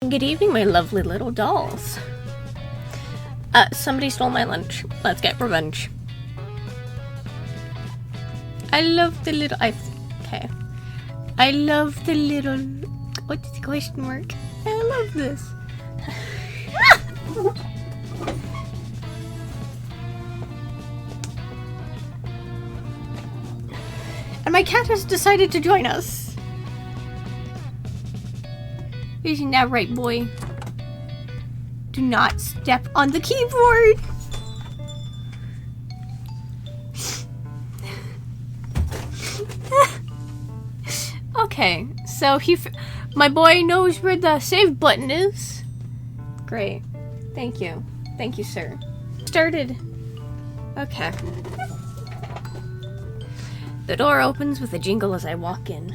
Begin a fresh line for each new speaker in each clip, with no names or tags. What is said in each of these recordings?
Good evening, my lovely little dolls. Somebody stole my lunch. Let's get revenge. I love the little... Okay. I love the little... What's the question mark? I love this. And my cat has decided to join us. Isn't that right, boy? Do not step on the keyboard. Okay, so my boy knows where the save button is. Great. Thank you. Thank you, sir. Started. Okay. The door opens with a jingle as I walk in.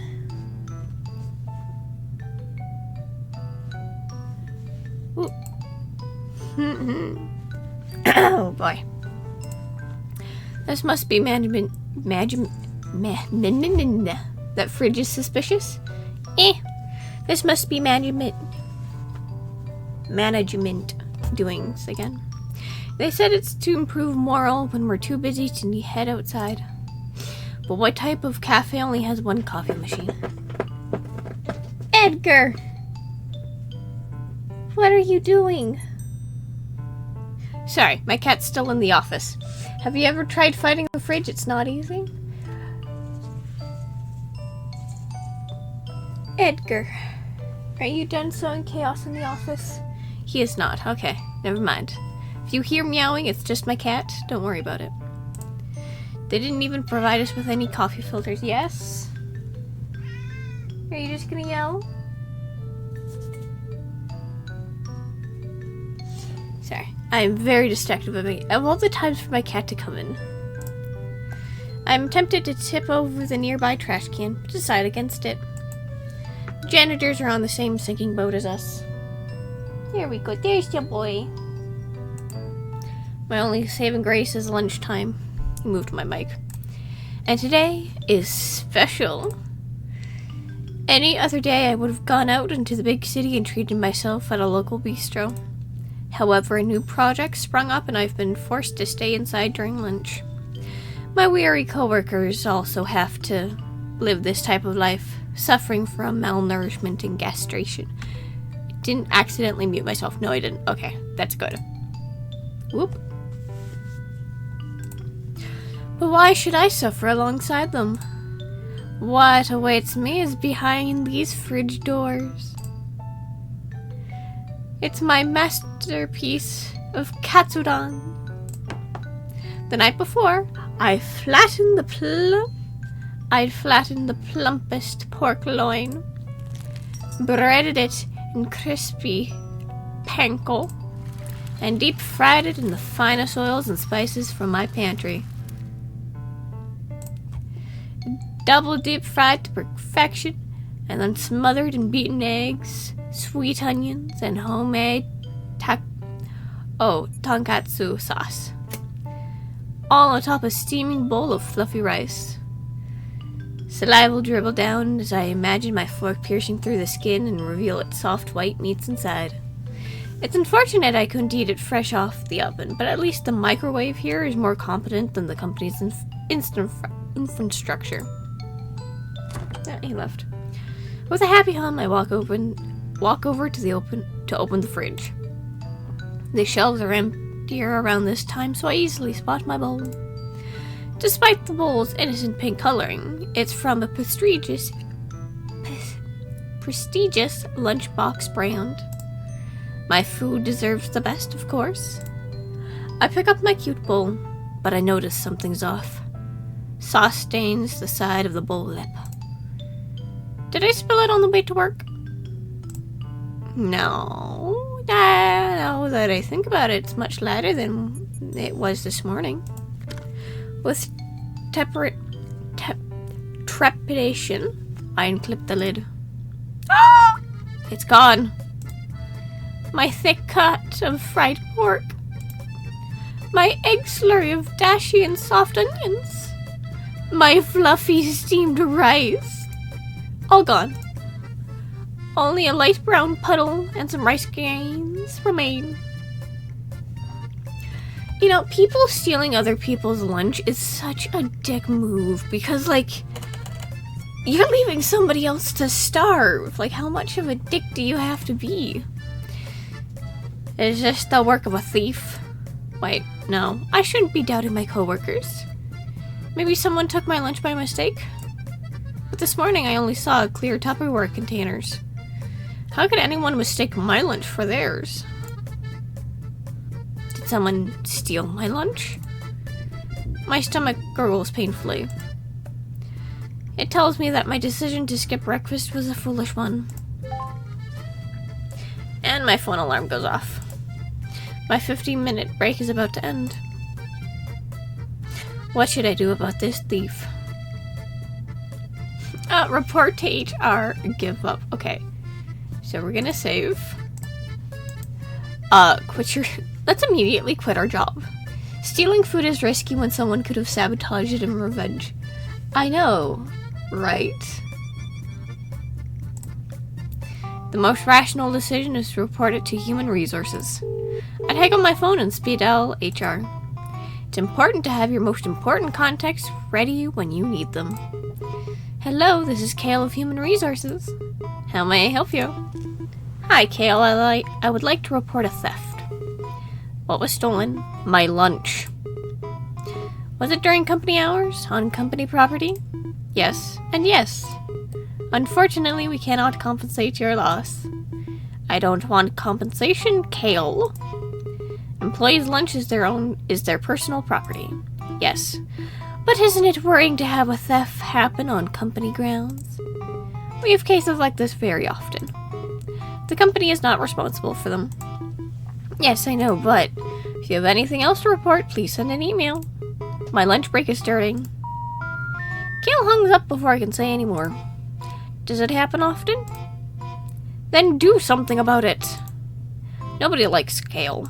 Ooh. Oh boy. This must be management. That fridge is suspicious? This must be management doings again. They said it's to improve morale when we're too busy to head outside. But what type of cafe only has one coffee machine? Edgar! What are you doing? Sorry, my cat's still in the office. Have you ever tried fighting the fridge? It's not easy. Edgar, are you done sowing chaos in the office? He is not. Okay, never mind. If you hear meowing, it's just my cat. Don't worry about it. They didn't even provide us with any coffee filters. Yes? Are you just gonna yell? Sorry. I am very distracted of all the times for my cat to come in. I'm tempted to tip over the nearby trash can, but decide against it. Janitors are on the same sinking boat as us. There we go. There's your boy. My only saving grace is lunchtime. He moved my mic. And today is special. Any other day I would have gone out into the big city and treated myself at a local bistro. However, a new project sprung up and I've been forced to stay inside during lunch. My weary coworkers also have to live this type of life, suffering from malnourishment and gastration. Didn't accidentally mute myself. No, I didn't. Okay, that's good. Whoop. But why should I suffer alongside them? What awaits me is behind these fridge doors. It's my masterpiece of katsudon. The night before, I'd flattened the plumpest pork loin, breaded it in crispy panko, and deep fried it in the finest oils and spices from my pantry. Double deep fried to perfection, and then smothered in beaten eggs, sweet onions, and homemade tonkatsu sauce. All atop a steaming bowl of fluffy rice. Saliva will dribble down as I imagine my fork piercing through the skin and reveal its soft white meats inside. It's unfortunate I couldn't eat it fresh off the oven, but at least the microwave here is more competent than the company's infrastructure. He left. With a happy hum, I walk over to open the fridge. The shelves are emptier around this time, so I easily spot my bowl. Despite the bowl's innocent pink coloring, it's from a prestigious lunchbox brand. My food deserves the best, of course. I pick up my cute bowl, but I notice something's off. Sauce stains the side of the bowl lip. Did I spill it on the way to work? No. Now that I think about it, it's much lighter than it was this morning. With trepidation, I unclip the lid. Oh! It's gone. My thick cut of fried pork. My egg slurry of dashi and soft onions. My fluffy steamed rice. All gone. Only a light brown puddle and some rice grains remain. You know, people stealing other people's lunch is such a dick move because, like, you're leaving somebody else to starve. Like, how much of a dick do you have to be? Is this the work of a thief? Wait, no. I shouldn't be doubting my coworkers. Maybe someone took my lunch by mistake? But this morning I only saw clear Tupperware containers. How could anyone mistake my lunch for theirs? Did someone steal my lunch? My stomach gurgles painfully. It tells me that my decision to skip breakfast was a foolish one. And my phone alarm goes off. My 15-minute break is about to end. What should I do about this thief? Report to HR. Give up. Okay. So we're gonna save. Let's immediately quit our job. Stealing food is risky when someone could have sabotaged it in revenge. I know, right? The most rational decision is to report it to Human Resources. I take out my phone and speed dial HR. It's important to have your most important contacts ready when you need them. Hello, this is Kale of Human Resources. How may I help you? Hi, Kale. I would like to report a theft. What was stolen? My lunch. Was it during company hours? On company property? Yes, and yes. Unfortunately, we cannot compensate your loss. I don't want compensation, Kale. Employees' lunch is their personal property. Yes. But isn't it worrying to have a theft happen on company grounds? We have cases like this very often. The company is not responsible for them. Yes, I know, but if you have anything else to report, please send an email. My lunch break is starting. Kale hangs up before I can say any more. Does it happen often? Then do something about it. Nobody likes Kale.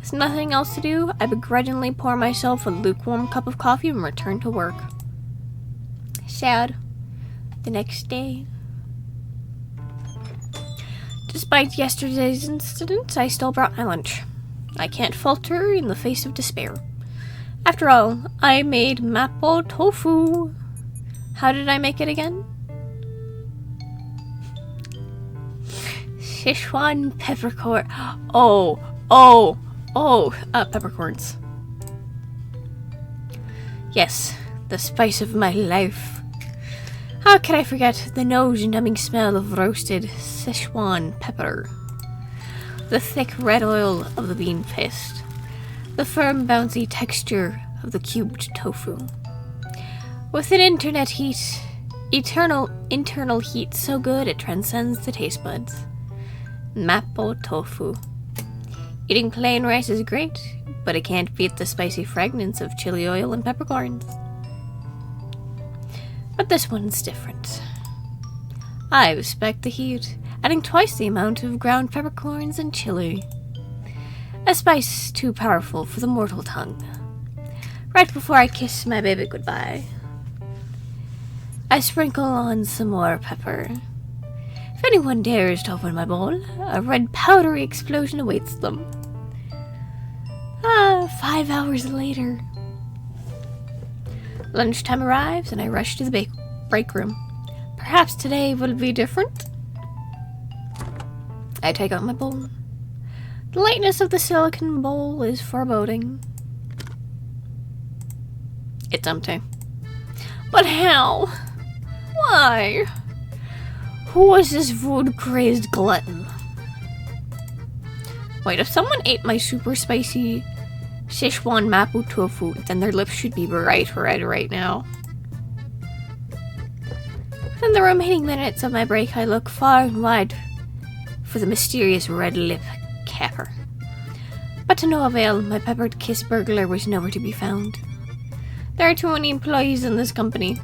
With nothing else to do, I begrudgingly pour myself a lukewarm cup of coffee and return to work. Sad. The next day. Despite yesterday's incident, I still brought my lunch. I can't falter in the face of despair. After all, I made mapo tofu. How did I make it again? Sichuan peppercorn. Peppercorns. Yes, the spice of my life. How could I forget the nose-numbing smell of roasted Sichuan pepper? The thick red oil of the bean paste. The firm, bouncy texture of the cubed tofu. With an internal heat so good it transcends the taste buds. Mapo tofu. Eating plain rice is great, but it can't beat the spicy fragrance of chili oil and peppercorns. But this one's different. I respect the heat, adding twice the amount of ground peppercorns and chili. A spice too powerful for the mortal tongue. Right before I kiss my baby goodbye, I sprinkle on some more pepper. If anyone dares to open my bowl, a red powdery explosion awaits them. 5 hours later. Lunchtime arrives and I rush to the break room. Perhaps today will be different? I take out my bowl. The lightness of the silicone bowl is foreboding. It's empty. But how? Why? Who was this food-crazed glutton? Wait, if someone ate my super spicy Sichuan mapo tofu, then their lips should be bright red right now. In the remaining minutes of my break, I look far and wide for the mysterious red lip capper. But to no avail, my peppered kiss burglar was nowhere to be found. There are too many employees in this company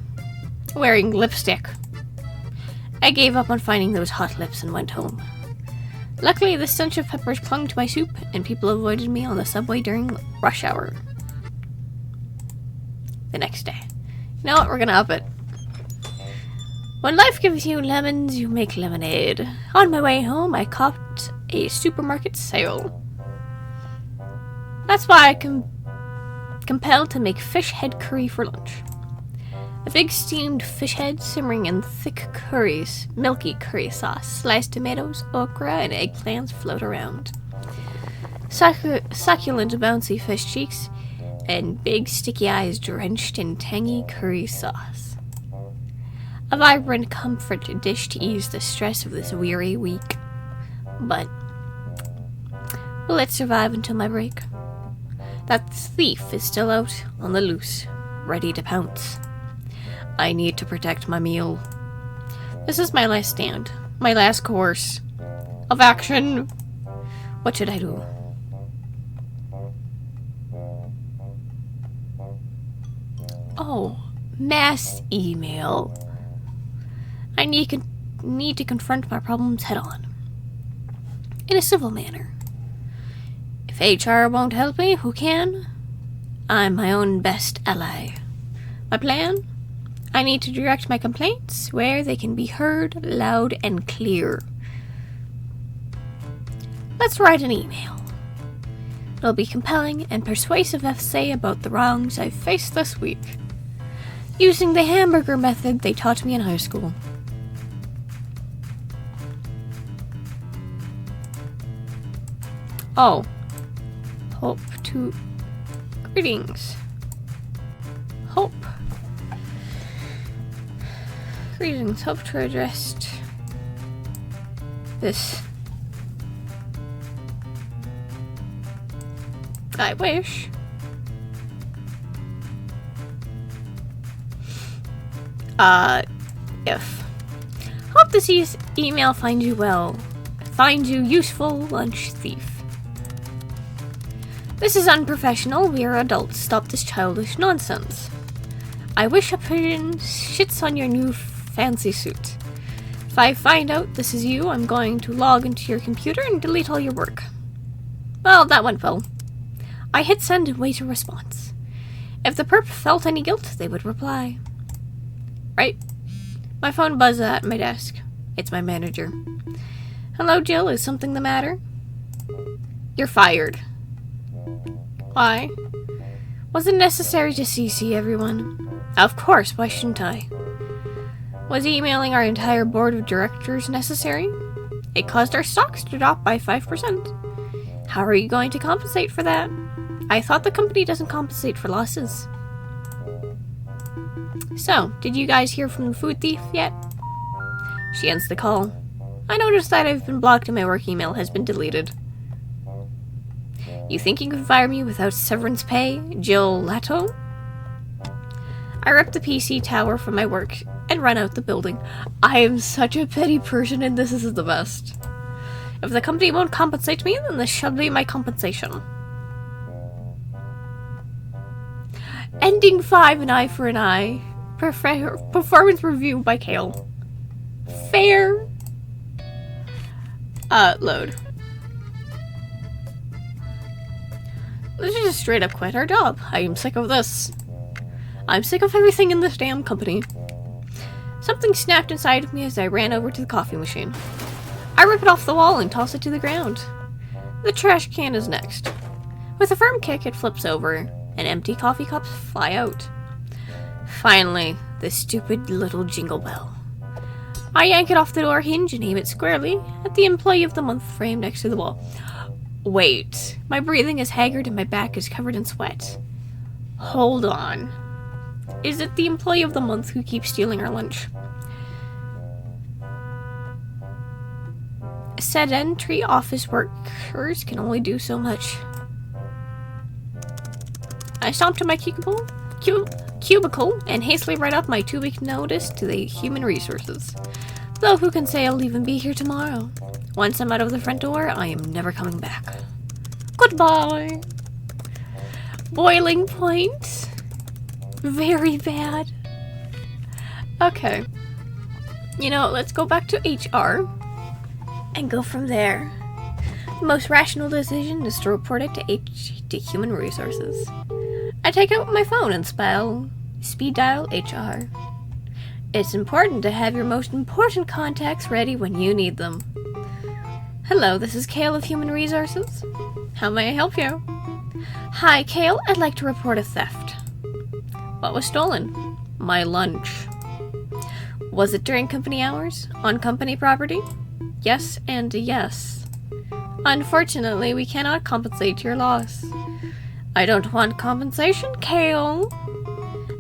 wearing lipstick. I gave up on finding those hot lips and went home. Luckily, the stench of peppers clung to my soup, and people avoided me on the subway during rush hour. The next day. You know what? We're gonna up it. When life gives you lemons, you make lemonade. On my way home, I copped a supermarket sale. That's why I'm compelled to make fish head curry for lunch. A big steamed fish head simmering in thick milky curry sauce. Sliced tomatoes, okra, and eggplants float around. Succulent, bouncy fish cheeks, and big sticky eyes drenched in tangy curry sauce. A vibrant comfort dish to ease the stress of this weary week. But will it survive until my break? That thief is still out on the loose, ready to pounce. I need to protect my meal. This is my last stand, my last course of action. What should I do? Oh, mass email. I need to confront my problems head on, in a civil manner. If HR won't help me, who can? I'm my own best ally. My plan? I need to direct my complaints where they can be heard loud and clear. Let's write an email. It'll be compelling and persuasive essay about the wrongs I've faced this week, using the hamburger method they taught me in high school. Oh. Greetings. Hope. Greetings. Hope to address this. I wish. If. Hope this email finds you well. Finds you useful, lunch thief. This is unprofessional. We are adults. Stop this childish nonsense. I wish a pigeon shits on your new fancy suit. If I find out this is you, I'm going to log into your computer and delete all your work. Well, that went well. I hit send and wait a response. If the perp felt any guilt, they would reply. Right? My phone buzzed at my desk. It's my manager. Hello, Jill. Is something the matter? You're fired. Why? Was it necessary to CC everyone? Of course, why shouldn't I? Was emailing our entire board of directors necessary? It caused our stocks to drop by 5%. How are you going to compensate for that? I thought the company doesn't compensate for losses. So, did you guys hear from the food thief yet? She ends the call. I noticed that I've been blocked and my work email has been deleted. You think you can fire me without severance pay, Jill Lato? I rip the PC tower from my work and run out the building. I am such a petty person and this is the best. If the company won't compensate me, then this shall be my compensation. Ending 5, an eye for an eye. Performance review by Kale. Fair. Load. Let's just straight up quit our job. I am sick of this. I'm sick of everything in this damn company. Something snapped inside of me as I ran over to the coffee machine. I rip it off the wall and toss it to the ground. The trash can is next. With a firm kick, it flips over, and empty coffee cups fly out. Finally, the stupid little jingle bell. I yank it off the door hinge and aim it squarely at the Employee of the Month frame next to the wall. Wait, my breathing is haggard and my back is covered in sweat. Hold on. Is it the Employee of the Month who keeps stealing our lunch? Sedentary office workers can only do so much. I stomp to my cubicle and hastily write up my 2-week notice to the human resources. Though who can say I'll even be here tomorrow? Once I'm out of the front door, I am never coming back. Goodbye. Boiling point. Very bad. Okay. You know, let's go back to HR and go from there. The most rational decision is to report it to Human Resources. I take out my phone and speed dial HR. It's important to have your most important contacts ready when you need them. Hello, this is Kale of Human Resources. How may I help you? Hi, Kale. I'd like to report a theft. What was stolen? My lunch. Was it during company hours? On company property? Yes and yes. Unfortunately, we cannot compensate your loss. I don't want compensation, Kale.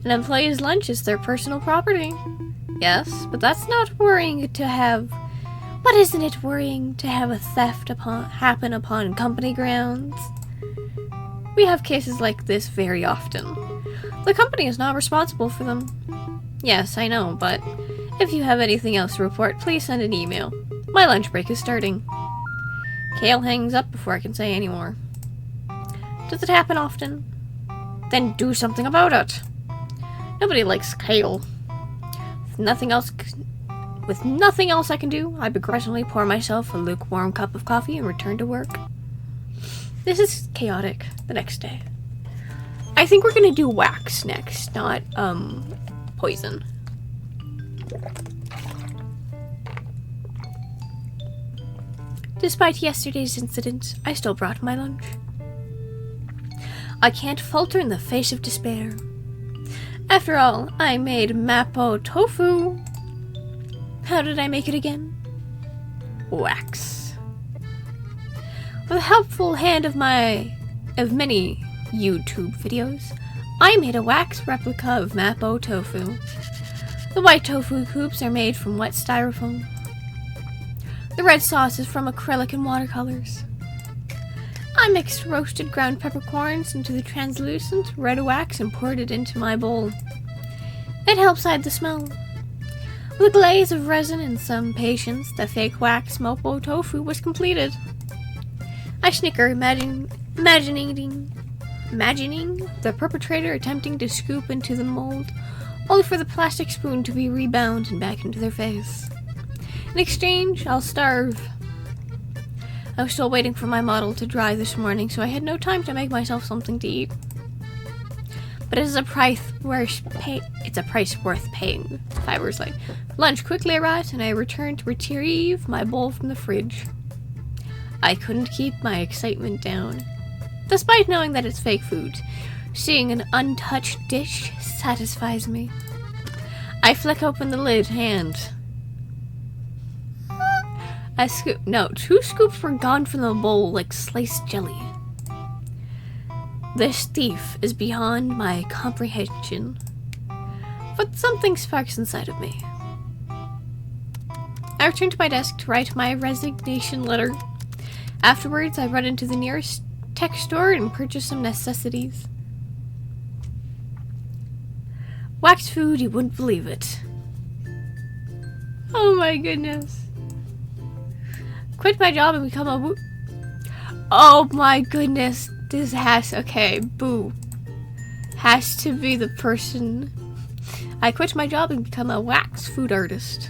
An employee's lunch is their personal property. Yes, but that's not worrying to have... But isn't it worrying to have a theft happen upon company grounds? We have cases like this very often. The company is not responsible for them. Yes, I know, but if you have anything else to report, please send an email. My lunch break is starting. Kale hangs up before I can say any more. Does it happen often? Then do something about it. Nobody likes Kale. With nothing else I can do, I begrudgingly pour myself a lukewarm cup of coffee and return to work. This is chaotic the next day. I think we're gonna do wax next, not, poison. Despite yesterday's incident, I still brought my lunch. I can't falter in the face of despair. After all, I made mapo tofu. How did I make it again? Wax. With the helpful hand of many YouTube videos, I made a wax replica of mapo tofu. The white tofu cubes are made from wet styrofoam. The red sauce is from acrylic and watercolors. I mixed roasted ground peppercorns into the translucent red wax and poured it into my bowl. It helps hide the smell. With a glaze of resin and some patience, the fake wax mapo tofu was completed. I snicker, imagining the perpetrator attempting to scoop into the mold, only for the plastic spoon to be rebound and back into their face. In exchange, I'll starve. I was still waiting for my model to dry this morning, so I had no time to make myself something to eat. But it's a price worth paying. 5 hours later, lunch quickly arrived, and I returned to retrieve my bowl from the fridge. I couldn't keep my excitement down. Despite knowing that it's fake food, seeing an untouched dish satisfies me. I flick open the lid and... 2 scoops were gone from the bowl like sliced jelly. This thief is beyond my comprehension. But something sparks inside of me. I return to my desk to write my resignation letter. Afterwards, I run into the nearest tech store and purchase some necessities. Wax food, you wouldn't believe it. Oh my goodness. Quit my job and become a Oh my goodness. This has... Okay, boo. Has to be the person... I quit my job and become a wax food artist.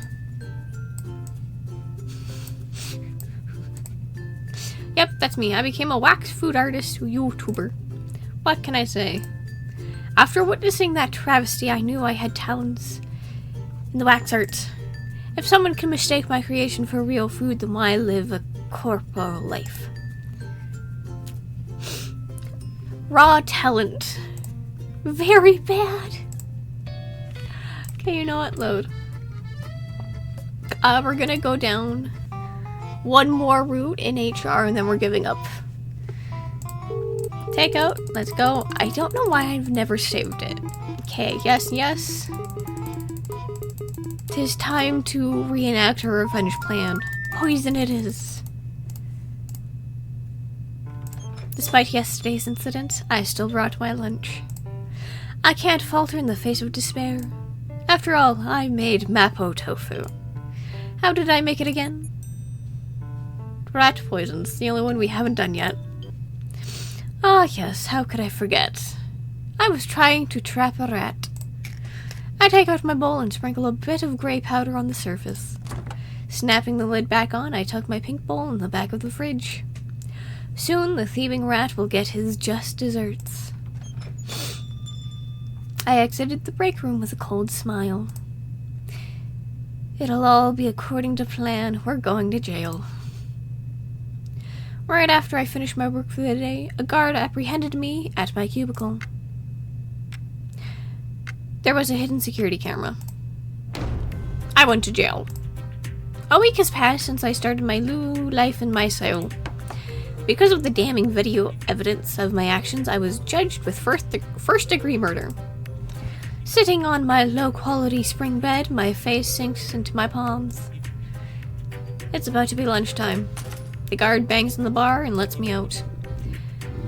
Yep, that's me. I became a wax food artist YouTuber. What can I say? After witnessing that travesty, I knew I had talents in the wax art. If someone can mistake my creation for real food, then why live a corporal life? Raw talent. Very bad. Okay, you know what? Load. We're gonna go down one more route in HR and then we're giving up. Take out. Let's go. I don't know why I've never saved it. Okay, yes, yes. 'Tis time to reenact a revenge plan. Poison it is. Despite yesterday's incident, I still brought my lunch. I can't falter in the face of despair. After all, I made mapo tofu. How did I make it again? Rat poison's the only one we haven't done yet. Ah, yes, how could I forget? I was trying to trap a rat. I take out my bowl and sprinkle a bit of gray powder on the surface. Snapping the lid back on, I tuck my pink bowl in the back of the fridge. Soon, the thieving rat will get his just desserts. I exited the break room with a cold smile. It'll all be according to plan. We're going to jail. Right after I finished my work for the day, a guard apprehended me at my cubicle. There was a hidden security camera. I went to jail. A week has passed since I started my new life in my cell. Because of the damning video evidence of my actions, I was judged with first-degree murder. Sitting on my low-quality spring bed, my face sinks into my palms. It's about to be lunchtime. The guard bangs on the bar and lets me out.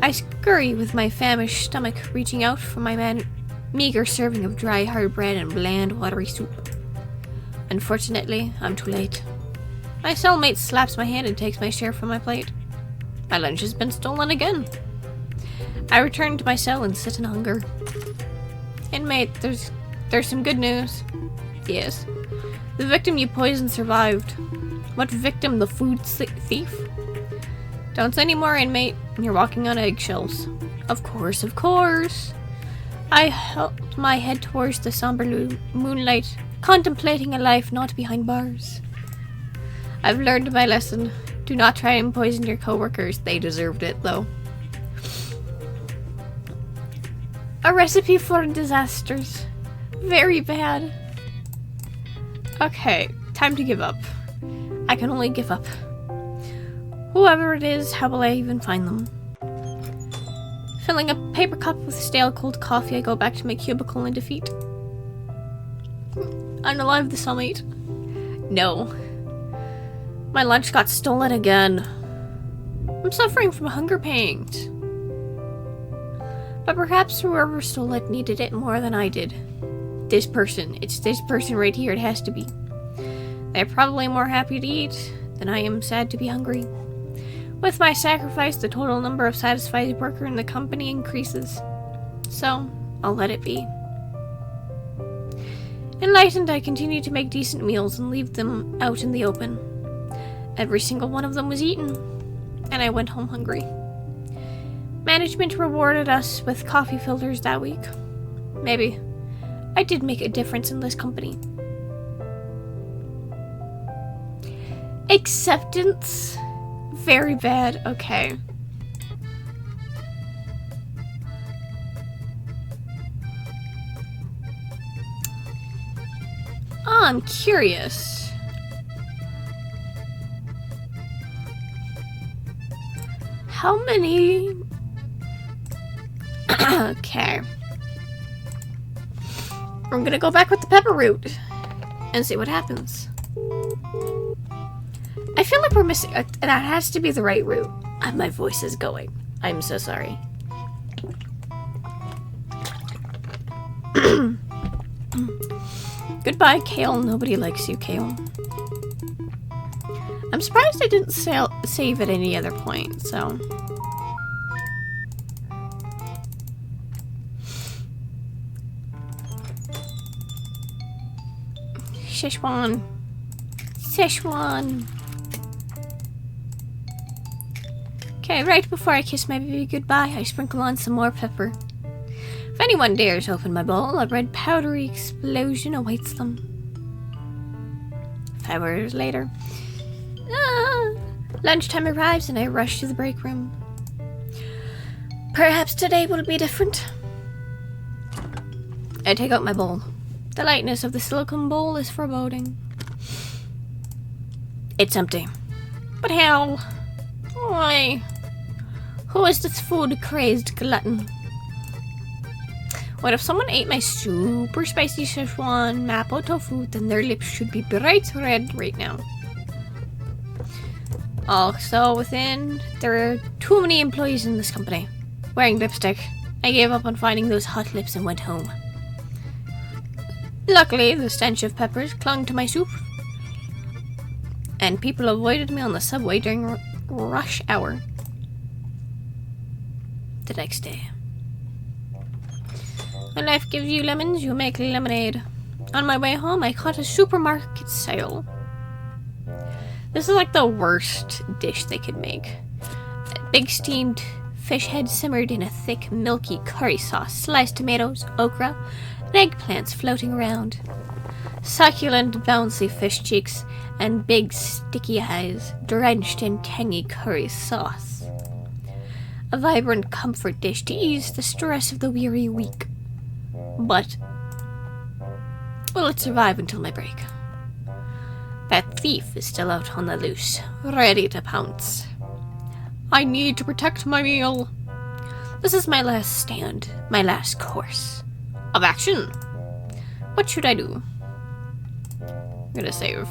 I scurry with my famished stomach, reaching out for my meager serving of dry, hard bread and bland, watery soup. Unfortunately, I'm too late. My cellmate slaps my hand and takes my share from my plate. My lunch has been stolen again. I return to my cell and sit in hunger. Inmate, there's some good news. Yes. The victim you poisoned survived. What victim? The food thief? Don't say any more, inmate. You're walking on eggshells. Of course, of course. I held my head towards the somber moonlight, contemplating a life not behind bars. I've learned my lesson. Do not try and poison your coworkers. They deserved it, though. A recipe for disasters. Very bad. Okay, time to give up. I can only give up. Whoever it is, how will I even find them? Filling a paper cup with stale cold coffee, I go back to my cubicle in defeat. Unalive the cellmate. No. My lunch got stolen again. I'm suffering from hunger pains. But perhaps whoever stole it needed it more than I did. This person. It's this person right here. It has to be. They're probably more happy to eat than I am sad to be hungry. With my sacrifice, the total number of satisfied workers in the company increases. So, I'll let it be. Enlightened, I continue to make decent meals and leave them out in the open. Every single one of them was eaten, and I went home hungry. Management rewarded us with coffee filters that week. Maybe I did make a difference in this company. Acceptance? Very bad. Okay. I'm curious. How many? Okay. I'm gonna go back with the pepper root and see what happens. I feel like we're missing. That has to be the right route. My voice is going. I'm so sorry. Goodbye, Kale. Nobody likes you, Kale. I'm surprised I didn't save at any other point, so. Szechuan. Szechuan. Okay, right before I kiss my baby goodbye, I sprinkle on some more pepper. If anyone dares open my bowl, a red powdery explosion awaits them. 5 hours later. Lunchtime arrives and I rush to the break room. Perhaps today will be different. I take out my bowl. The lightness of the silicone bowl is foreboding. It's empty. But how? Why? Who is this food-crazed glutton? What if someone ate my super spicy Szechuan mapo tofu, then their lips should be bright red right now. Also, there are too many employees in this company. Wearing lipstick, I gave up on finding those hot lips and went home. Luckily, the stench of peppers clung to my soup, and people avoided me on the subway during rush hour. The next day. When life gives you lemons, you make lemonade. On my way home, I caught a supermarket sale. This is like the worst dish they could make. A big steamed fish head simmered in a thick, milky curry sauce, sliced tomatoes, okra, and eggplants floating around. Succulent, bouncy fish cheeks and big, sticky eyes drenched in tangy curry sauce. A vibrant comfort dish to ease the stress of the weary week. But will it survive until my break? That thief is still out on the loose, ready to pounce. I need to protect my meal. This is my last stand, my last course of action. What should I do? I'm gonna save.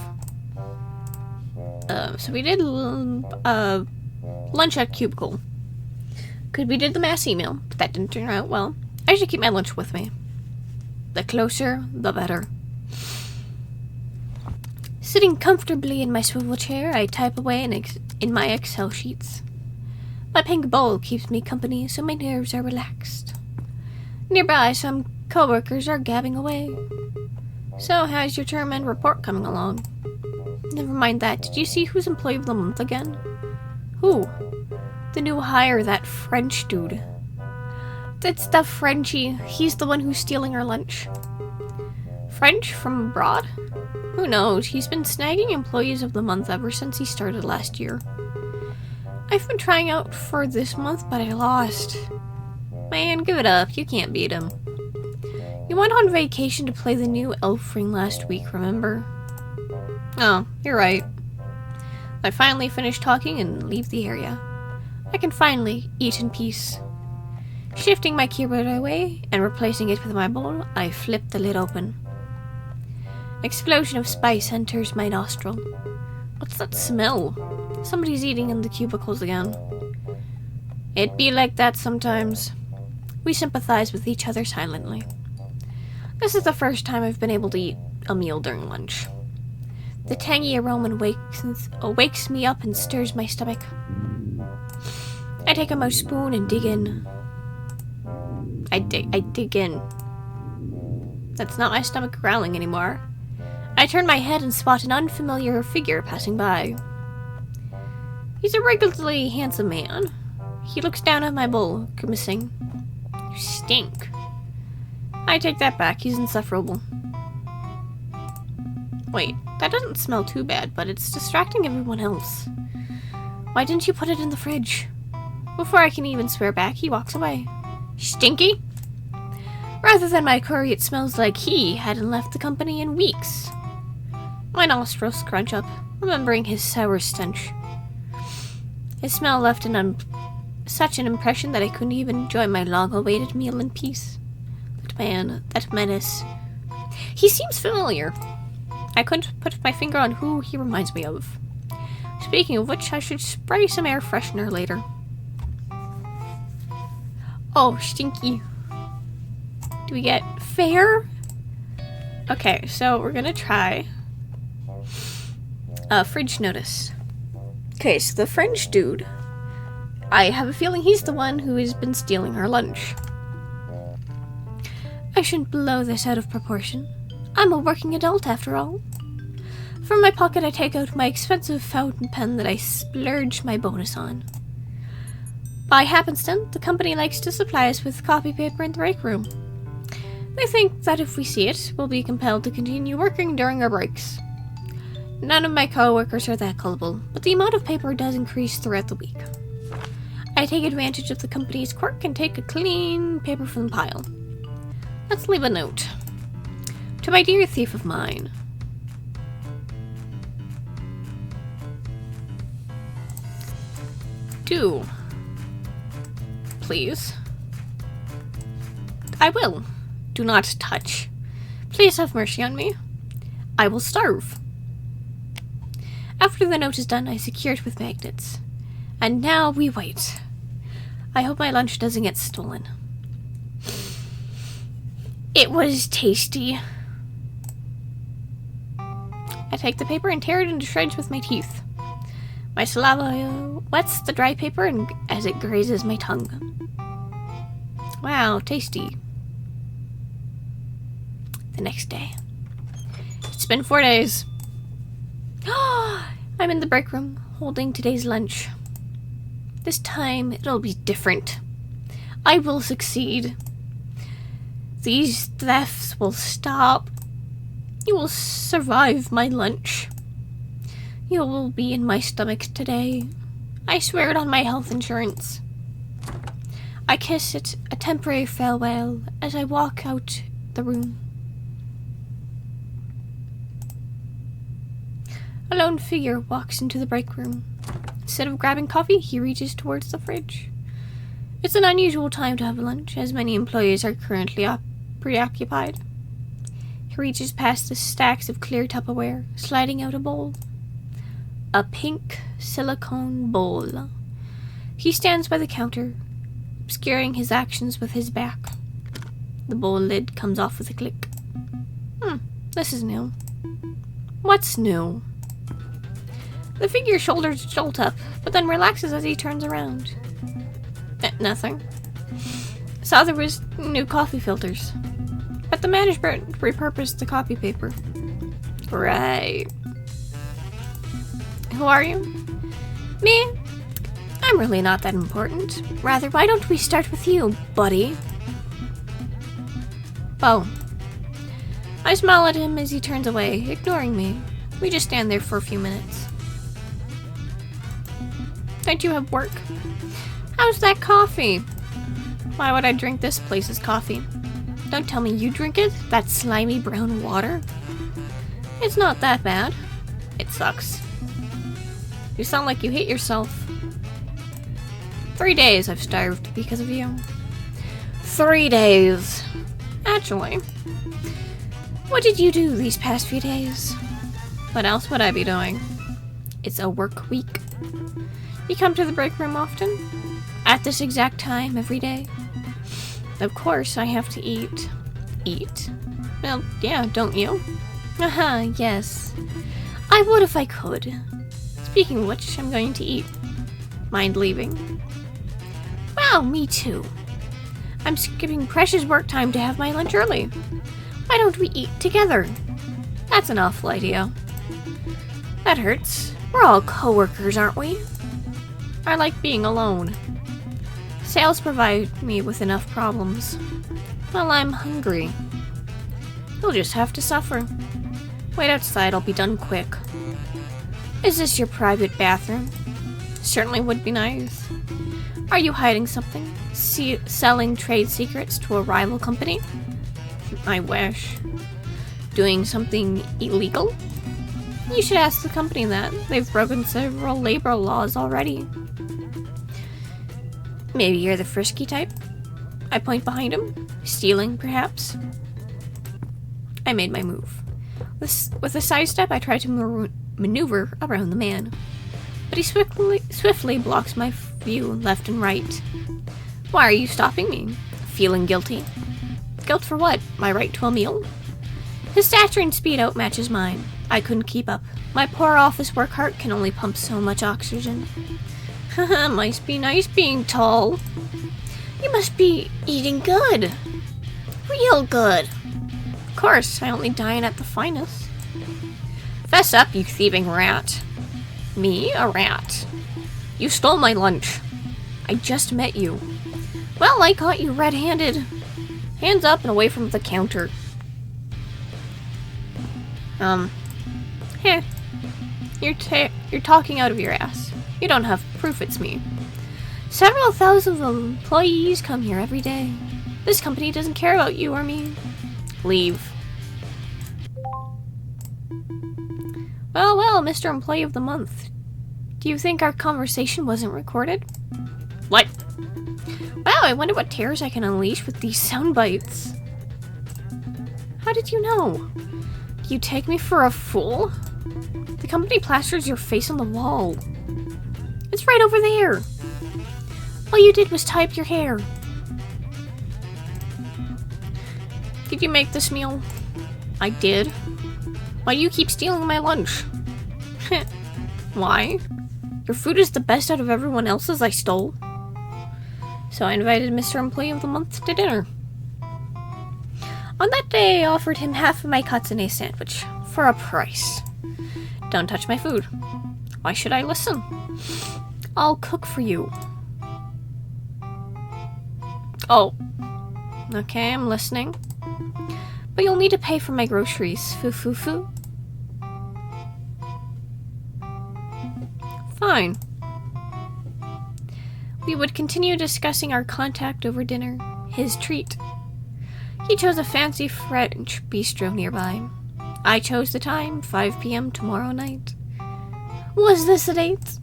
So we did lunch at Cubicle. We did the mass email, but that didn't turn out well. I should keep my lunch with me. The closer, the better. Sitting comfortably in my swivel chair, I type away in my Excel sheets. My pink bowl keeps me company, so my nerves are relaxed. Nearby, some co-workers are gabbing away. So, how's your term end report coming along? Never mind that. Did you see who's Employee of the Month again? Who? The new hire, that French dude. That's the Frenchie. He's the one who's stealing our lunch. French from abroad? Who knows? He's been snagging Employees of the Month ever since he started last year. I've been trying out for this month, but I lost. Man, give it up. You can't beat him. You went on vacation to play the new elf ring last week, remember? Oh, you're right. I finally finish talking and leave the area. I can finally eat in peace. Shifting my keyboard away and replacing it with my bowl, I flip the lid open. An explosion of spice enters my nostril. What's that smell? Somebody's eating in the cubicles again. It be like that sometimes. We sympathize with each other silently. This is the first time I've been able to eat a meal during lunch. The tangy aroma wakes me up and stirs my stomach. I take a mouse spoon and dig in. I dig in. That's not my stomach growling anymore. I turn my head and spot an unfamiliar figure passing by. He's a regularly handsome man. He looks down at my bowl, grimacing. You stink. I take that back. He's insufferable. Wait, that doesn't smell too bad, but it's distracting everyone else. Why didn't you put it in the fridge? Before I can even swear back, he walks away. Stinky? Rather than my curry, it smells like he hadn't left the company in weeks. My nostrils scrunch up, remembering his sour stench. His smell left such an impression that I couldn't even enjoy my long-awaited meal in peace. That man, that menace. He seems familiar. I couldn't put my finger on who he reminds me of. Speaking of which, I should spray some air freshener later. Oh, stinky. Do we get fair? Okay, so we're gonna try fridge notice. Okay, so the French dude, I have a feeling he's the one who has been stealing our lunch. I shouldn't blow this out of proportion. I'm a working adult after all. From my pocket I take out my expensive fountain pen that I splurged my bonus on. By happenstance, the company likes to supply us with copy paper in the break room. They think that if we see it, we'll be compelled to continue working during our breaks. None of my co-workers are that gullible, but the amount of paper does increase throughout the week. I take advantage of the company's quirk and take a clean paper from the pile. Let's leave a note. To my dear thief of mine. Do. Please. I will. Do not touch. Please have mercy on me. I will starve. After the note is done, I secure it with magnets. And now we wait. I hope my lunch doesn't get stolen. It was tasty. I take the paper and tear it into shreds with my teeth. My saliva wets the dry paper and as it grazes my tongue. Wow, tasty. The next day. It's been 4 days. I'm in the break room, holding today's lunch. This time, it'll be different. I will succeed. These thefts will stop. You will survive my lunch. You will be in my stomach today. I swear it on my health insurance. I kiss it a temporary farewell as I walk out the room. A lone figure walks into the break room. Instead of grabbing coffee, he reaches towards the fridge. It's an unusual time to have lunch, as many employees are currently preoccupied. He reaches past the stacks of clear Tupperware, sliding out a bowl. A pink silicone bowl. He stands by the counter, obscuring his actions with his back. The bowl lid comes off with a click. This is new. What's new? The figure's shoulders jolt up, but then relaxes as he turns around. Nothing. Saw there was new coffee filters, but the management repurposed the copy paper. Right. Who are you? Me? I'm really not that important. Rather, why don't we start with you, buddy? Oh. I smile at him as he turns away, ignoring me. We just stand there for a few minutes. Don't you have work? How's that coffee? Why would I drink this place's coffee? Don't tell me you drink it? That slimy brown water? It's not that bad. It sucks. You sound like you hate yourself. 3 days I've starved because of you. 3 days. Actually, what did you do these past few days? What else would I be doing? It's a work week. You come to the break room often? At this exact time every day? Of course, I have to eat. Eat? Well, yeah, don't you? Yes. I would if I could. Speaking of which, I'm going to eat. Mind leaving? Wow, me too. I'm skipping precious work time to have my lunch early. Why don't we eat together? That's an awful idea. That hurts. We're all co-workers, aren't we? I like being alone. Sales provide me with enough problems. Well, I'm hungry. You'll just have to suffer. Wait outside, I'll be done quick. Is this your private bathroom? Certainly would be nice. Are you hiding something? Selling trade secrets to a rival company? I wish. Doing something illegal? You should ask the company that. They've broken several labor laws already. Maybe you're the frisky type? I point behind him. Stealing, perhaps? I made my move. With a sidestep, I try to maneuver around the man. But he swiftly blocks my view left and right. Why are you stopping me? Feeling guilty? Guilt for what? My right to a meal? His stature and speed outmatches mine. I couldn't keep up. My poor office work heart can only pump so much oxygen. Haha, must be nice being tall. You must be eating good. Real good. Of course, I only dine at the finest. Fess up, you thieving rat. Me? A rat? You stole my lunch. I just met you. Well, I caught you red-handed. Hands up and away from the counter. You're talking out of your ass. You don't have proof it's me. Several thousand employees come here every day. This company doesn't care about you or me. Leave. Well, Mr. Employee of the Month. Do you think our conversation wasn't recorded? What? Wow, I wonder what terrors I can unleash with these sound bites. How did you know? Do you take me for a fool? The company plasters your face on the wall. It's right over there. All you did was tie up your hair. Did you make this meal? I did. Why do you keep stealing my lunch? Why? Your food is the best out of everyone else's I stole. So I invited Mr. Employee of the Month to dinner. On that day, I offered him half of my Katsune sandwich for a price. Don't touch my food. Why should I listen? I'll cook for you. Oh. Okay, I'm listening. But you'll need to pay for my groceries. Foo foo foo. Fine. We would continue discussing our contact over dinner, his treat. He chose a fancy French bistro nearby. I chose the time, 5 p.m. tomorrow night. Was this a date?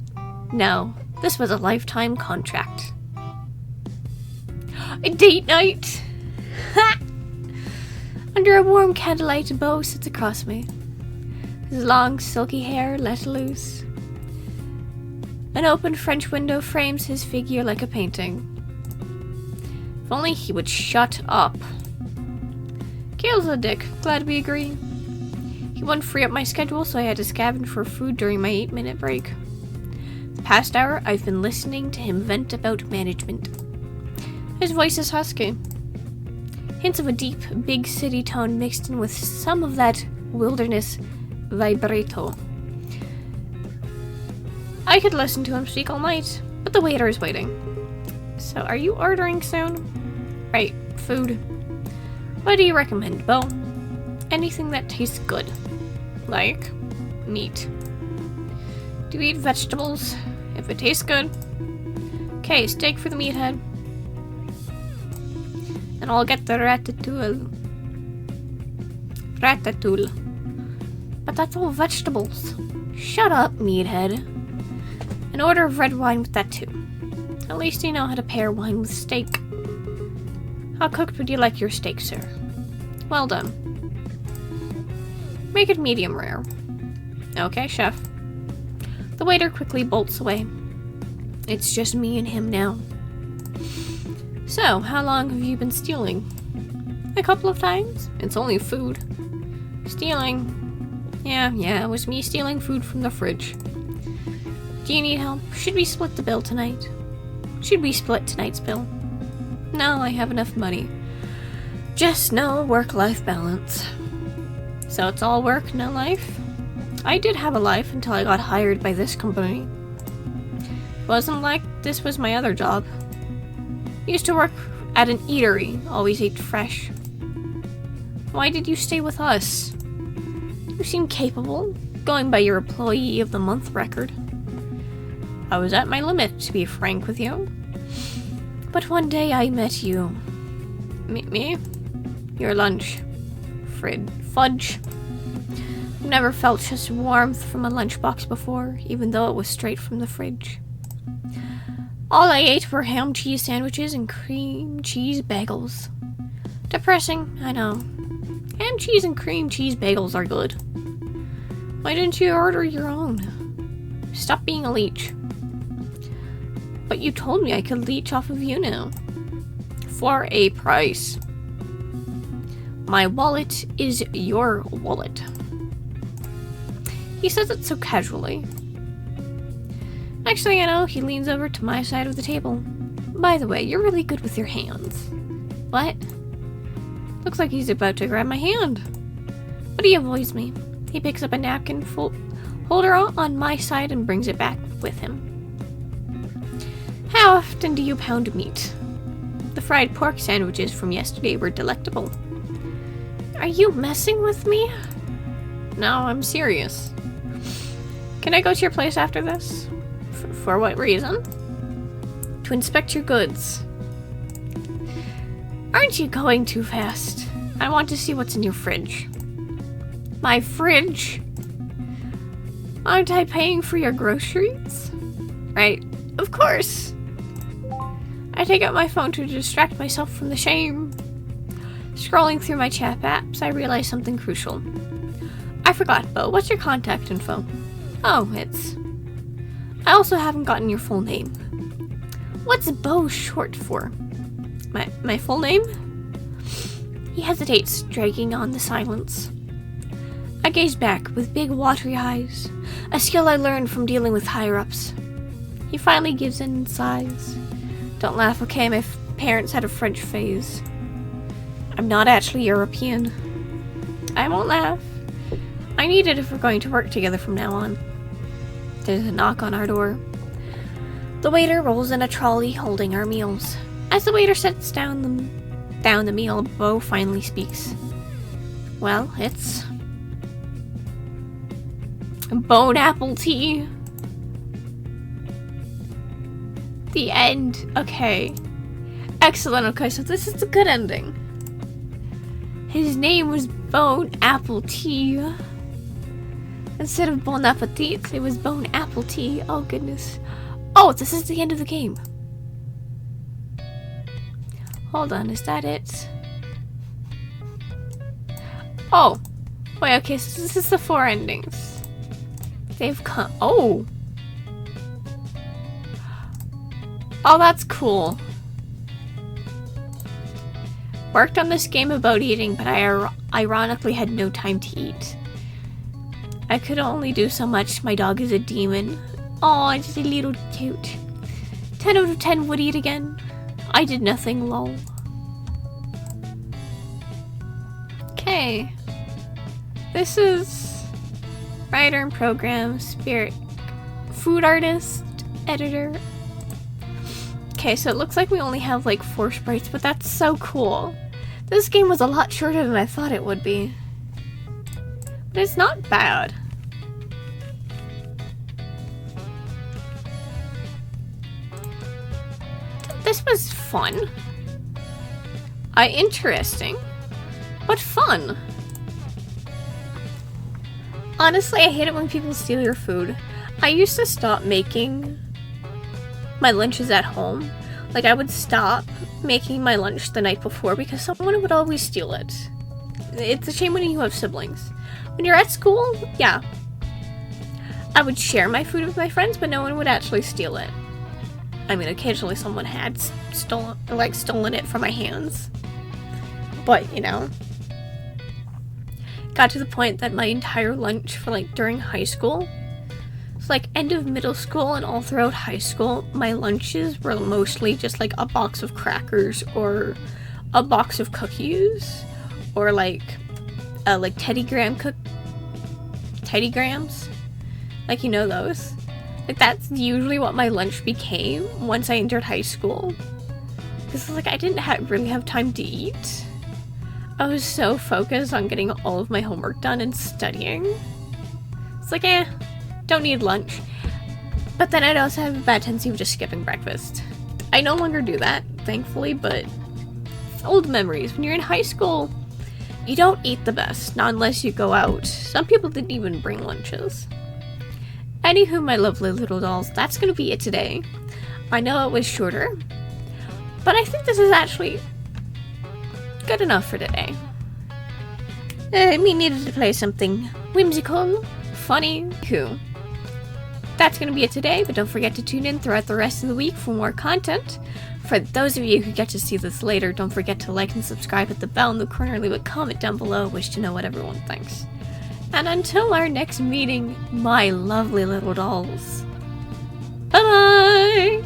No, this was a lifetime contract. A date night! Ha! Under a warm candlelight, Beau sits across me. His long, silky hair let loose. An open French window frames his figure like a painting. If only he would shut up. Kale's a dick. Glad we agree. He wouldn't free up my schedule, so I had to scavenge for food during my 8-minute break. The past hour, I've been listening to him vent about management. His voice is husky. Hints of a deep, big city tone mixed in with some of that wilderness vibrato. I could listen to him speak all night, but the waiter is waiting. So, are you ordering soon? Right, food. What do you recommend, Beau? Anything that tastes good. Like meat. Do you eat vegetables? If it tastes good. Okay, steak for the meathead. And I'll get the ratatouille. Ratatouille. But that's all vegetables. Shut up, meathead. An order of red wine with that too. At least you know how to pair wine with steak. How cooked would you like your steak, sir? Well done. Make it medium rare. Okay, chef. The waiter quickly bolts away. It's just me and him now. So, how long have you been stealing? A couple of times. It's only food. Stealing. Yeah, it was me stealing food from the fridge. Do you need help? Should we split the bill tonight? Should we split tonight's bill? No, I have enough money. Just no work-life balance. So it's all work, no life? I did have a life until I got hired by this company. It wasn't like this was my other job. Used to work at an eatery, always ate fresh. Why did you stay with us? You seem capable, going by your employee of the month record. I was at my limit, to be frank with you. But one day I met you. Me? Your lunch. Fudge. Never felt such warmth from a lunchbox before, even though it was straight from the fridge. All I ate were ham cheese sandwiches and cream cheese bagels. Depressing, I know. Ham cheese and cream cheese bagels are good. Why didn't you order your own? Stop being a leech. But you told me I could leech off of you now. For a price. My wallet is your wallet. He says it so casually. Actually, I know, he leans over to my side of the table. By the way, you're really good with your hands. What? Looks like he's about to grab my hand. But he avoids me. He picks up a napkin holder on my side and brings it back with him. How often do you pound meat? The fried pork sandwiches from yesterday were delectable. Are you messing with me? No, I'm serious. Can I go to your place after this? For what reason? To inspect your goods. Aren't you going too fast? I want to see what's in your fridge. My fridge? Aren't I paying for your groceries? Right, of course. I take out my phone to distract myself from the shame. Scrolling through my chat apps, I realize something crucial. I forgot, Beau. What's your contact info? Oh, it's... I also haven't gotten your full name. What's Beau short for? My full name? He hesitates, dragging on the silence. I gaze back with big watery eyes, a skill I learned from dealing with higher-ups. He finally gives in and sighs. Don't laugh, okay? My parents had a French phase. I'm not actually European. I won't laugh. I need it if we're going to work together from now on. There's a knock on our door. The waiter rolls in a trolley holding our meals. As the waiter sets down the meal, Beau finally speaks. Well, it's bone apple tea. The end. Okay. Excellent. Okay, so this is a good ending. His name was Bone Apple Tea. Instead of Bon Appetit, it was Bone Apple Tea. Oh, goodness. Oh, this is the end of the game. Hold on, is that it? Oh. Wait, okay, so this is the 4 endings. They've come. Oh. Oh, that's cool. Worked on this game about eating, but I ironically had no time to eat. I could only do so much. My dog is a demon. Oh, it's a little cute. 10 out of 10 would eat again. I did nothing, lol. Okay. This is writer and program, spirit, food artist, editor. Okay, so it looks like we only have like 4 sprites, but that's so cool. This game was a lot shorter than I thought it would be. But it's not bad. This was fun. Interesting, but fun. Honestly, I hate it when people steal your food. I used to stop making my lunches at home. Like, I would stop making my lunch the night before because someone would always steal it. It's a shame when you have siblings. When you're at school, yeah. I would share my food with my friends, but no one would actually steal it. I mean, occasionally someone had stolen it from my hands. But, you know. Got to the point that my entire lunch for, like, during high school, so, like, end of middle school and all throughout high school, my lunches were mostly just, like, a box of crackers or a box of cookies or, like Teddy Grahams. Like, you know those? Like, that's usually what my lunch became once I entered high school. Because, like, I didn't really have time to eat. I was so focused on getting all of my homework done and studying. It's like, don't need lunch. But then I'd also have a bad tendency of just skipping breakfast. I no longer do that, thankfully, but it's old memories. When you're in high school, you don't eat the best, not unless you go out. Some people didn't even bring lunches. Anywho, my lovely little dolls, that's gonna be it today. I know it was shorter, but I think this is actually good enough for today. Me needed to play something whimsical, funny, cool. That's gonna be it today, but don't forget to tune in throughout the rest of the week for more content. For those of you who get to see this later, don't forget to like and subscribe, hit the bell in the corner, leave a comment down below, wish to know what everyone thinks. And until our next meeting, my lovely little dolls, bye-bye!